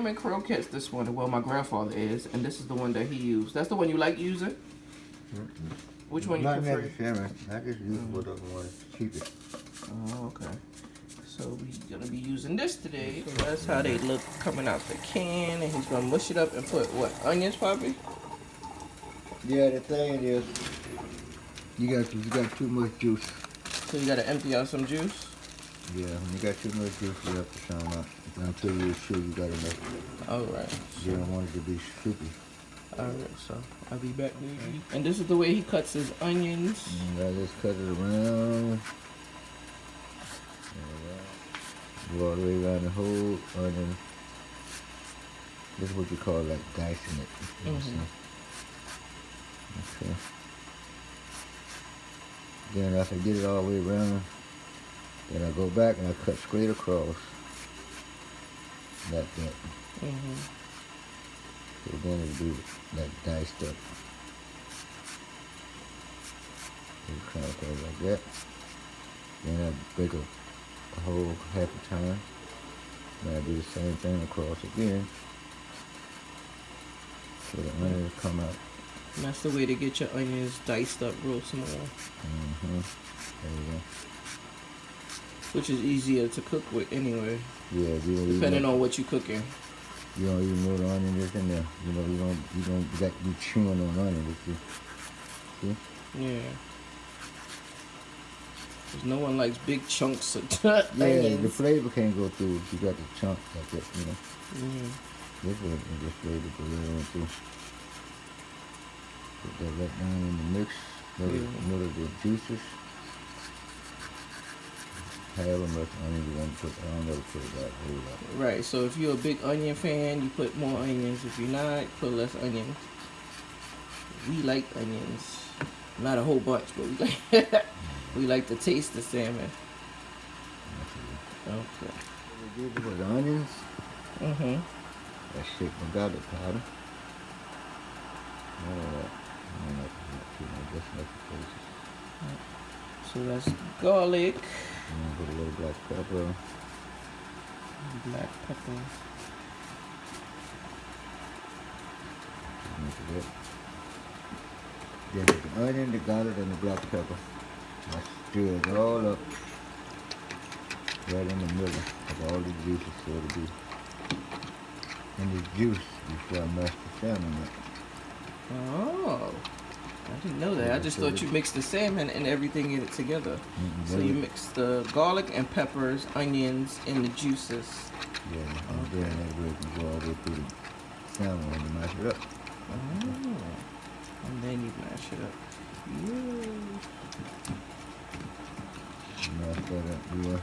salmon croquettes, this one. Well, my grandfather is, and this is the one that he used. That's the one you like using? Which one you prefer? Not necessarily. I just use whatever one is cheapest. Oh, okay. So we're gonna be using this today. So that's how they look coming out the can, and he's gonna mush it up and put what? Onions, Poppy? Yeah, the thing is, you got too much juice. So you gotta empty out some juice. Yeah, when you got too much juice, you have to sound out. Until you're sure you got enough. All right. You don't want it to be soupy. All right, so I'll be back, baby. And this is the way he cuts his onions. And I just cut it around. Go all the way around the whole onion. This is what you call like dicing it. Okay. Then after I get it all the way around, then I go back and I cut straight across. Like that. So then it'll be like diced up. You kind of go like that. Then I break a whole half a time. Then I do the same thing across again. So the onions come out. And that's the way to get your onions diced up real small. There you go. Which is easier to cook with anyway. Yeah, depending on what you're cooking. You don't even know the onion is in there. You know, you got to be chewing on onion. See? Yeah. Because no one likes big chunks of onions. Yeah, the flavor can't go through if you got the chunks like that, you know. This way, the flavor go right on through. Put that right down in the mix. Middle of the juices. However much onion you want to put, I don't know to put it that whole lot. Right, so if you're a big onion fan, you put more onions. If you're not, put less onions. We like onions. Not a whole bunch, but we like the taste of salmon. Okay. We did with the onions. That shit from garlic powder. So that's garlic. And put a little black pepper. Black pepper. Then the onion, the garlic, and the black pepper. I stir it all up. Right in the middle of all the juices so to be. And the juice before I mash the salmon up. Oh, I didn't know that. I just thought you mixed the salmon and everything in it together. So you mix the garlic and peppers, onions, and the juices. Yeah, and then that way you can go all the way through the salmon when you mash it up. Oh, and then you mash it up. Mash that up, yeah.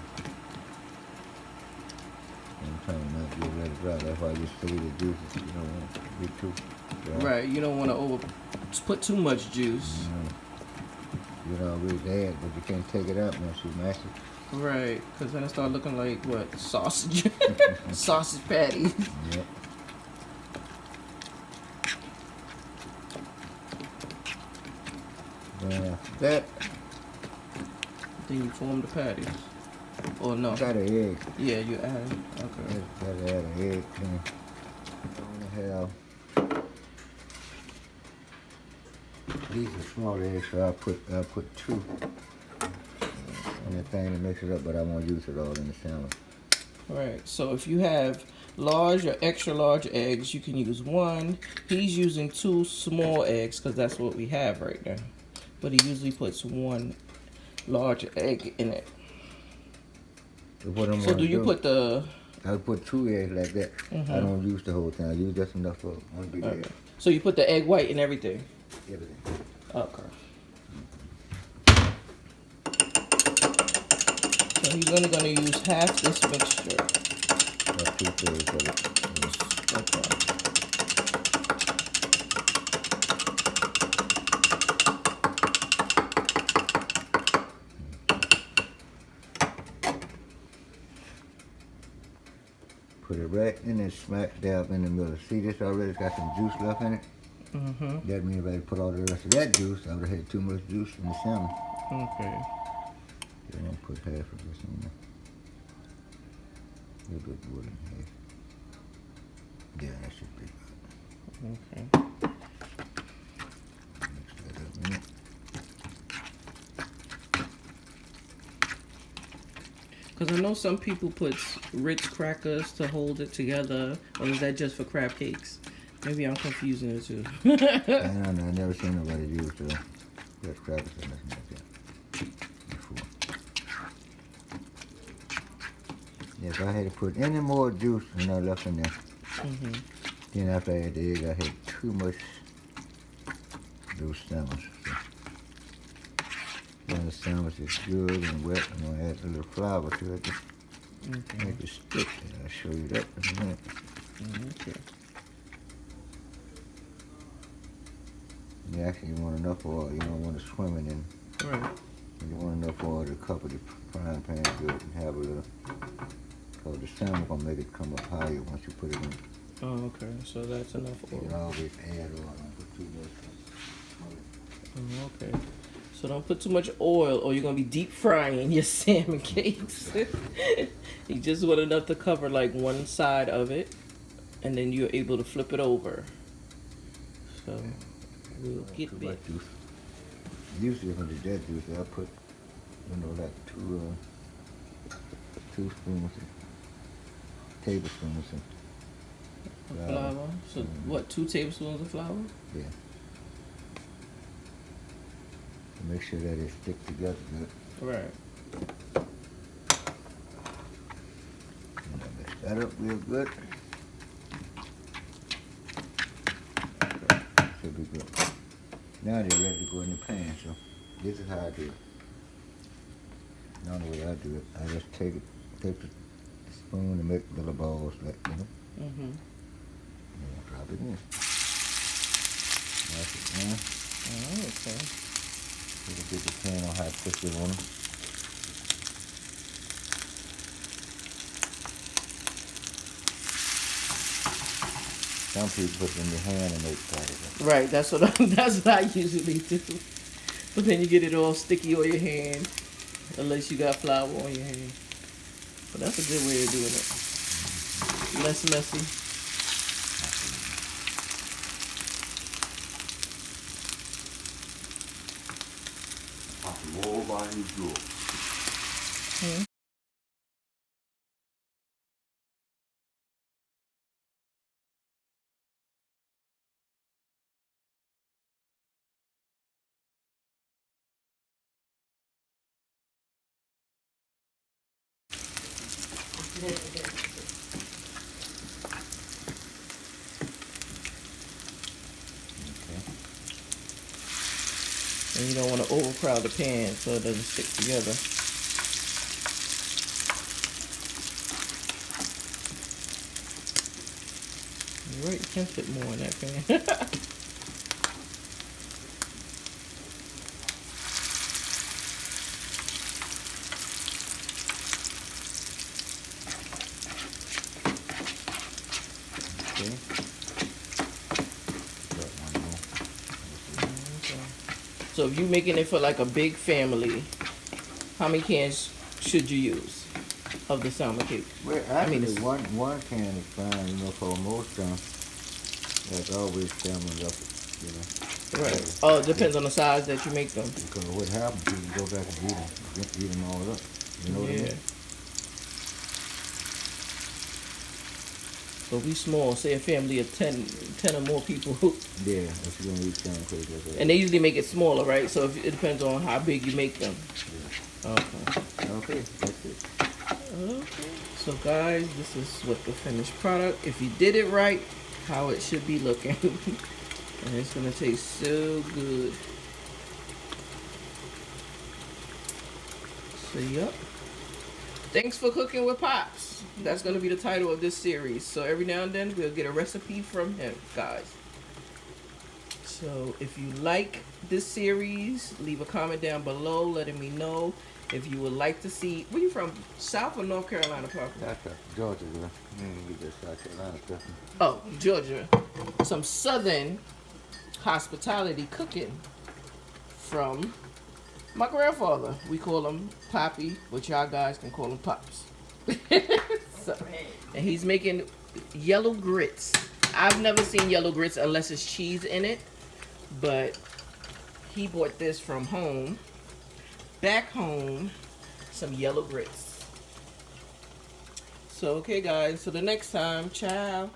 I'm trying to not get let it dry. That's why you stir the juices. You don't want it to be too dry. Right, you don't want to put too much juice. You know, really add, but you can't take it out once you mash it. Right, because then it start looking like what? Sausage. Sausage patties. Yep. Then after that, then you form the patties. Or no? got an egg. Yeah, you add. Okay. Gotta add an egg. I want to have these are small eggs, so I'll put 2 in the thing to mix it up, but I won't use it all in the salmon. Right. So if you have large or extra large eggs, you can use 1. He's using 2 small eggs because that's what we have right now. But he usually puts 1 large egg in it. So do you put the... I put 2 eggs like that. I don't use the whole thing. I use just enough for 1 big egg. So you put the egg white in everything? Everything. Okay. So he's only going to use half this mixture. That's 2/3 of it. Okay. Put it right in there, smack dab in the middle. See, this already got some juice left in it. That means if I put all the rest of that juice, I would have had too much juice in the salmon. Okay. Then I'll put half of this in there. A little bit more than half. Yeah, that should be good. Okay. Mix that up in it. Because I know some people put Ritz crackers to hold it together, or is that just for crab cakes? Maybe I'm confusing it too. I don't know. I never seen nobody use Red crackers or nothing like that before. Yeah, if I had to put any more juice than I left in there, then after I had the egg, I had too much those sandwiches. So, when the sandwich is good and wet, I'm gonna add a little flour to it to make it stick. And I'll show you that in a minute. Okay. You actually want enough oil. You don't want it swimming in. Right. You want enough oil to cover the frying pan good and have a little. Because the salmon gonna make it come up higher once you put it in. Oh, okay. So that's enough You can oil. always add oil. Don't put too much. Oh, okay. So don't put too much oil or you're going to be deep frying your salmon cakes. You just want enough to cover like one side of it. And then you're able to flip it over. So we'll get Too it. much juice. Usually when it's that juice, I put, like two tablespoons of Flour. So what, 2 tablespoons of flour? Yeah. To make sure that it stick together good. Right. And I mix that up real good. Should be good. Now they're ready to go in the pan, so this is how I do it. Now the way I do it, I just take the spoon and make little balls like, and Mm-hmm. drop it in. That's it, man. Oh, okay. It'll get the pan on how thick you want them. Some people put it in your hand and they try it. Right, that's what I usually do. But then you get it all sticky on your hand, unless you got flour on your hand. But that's a good way of doing it. Less messy. And you don't want to overcrowd the pan so it doesn't stick together. You're right, you can fit more in that pan. Okay. Got one more. So if you're making it for like a big family, how many cans should you use of the salmon cake? Well, I mean, actually, one can is fine, for most times. There's always salmon left, Right. Oh, it depends on the size that you make them. Because what happens is you go back and eat them all up. You know what I mean? So we small, say a family of 10 or more people, Yeah, if you're gonna eat salmon cake, that's it. and they usually make it smaller, right? So if, it depends on how big you make them. Yeah. Okay. Okay, that's it. Okay. So guys, this is what the finished product. If you did it right, how it should be looking. And it's gonna taste so good. So yep. Thanks for cooking with Pops. That's gonna be the title of this series. So every now and then we'll get a recipe from him, guys. So if you like this series, leave a comment down below letting me know if you would like to see. Where you from? South or North Carolina, Papa? That's Georgia, girl. Get this South Carolina stuff. Oh, Georgia. Some Southern hospitality cooking from my grandfather. We call him Poppy, but y'all guys can call him Pops. So, and he's making yellow grits. I've never seen yellow grits unless it's cheese in it, but he bought this from home. Back home, some yellow grits. So, okay, guys. So the next time, ciao.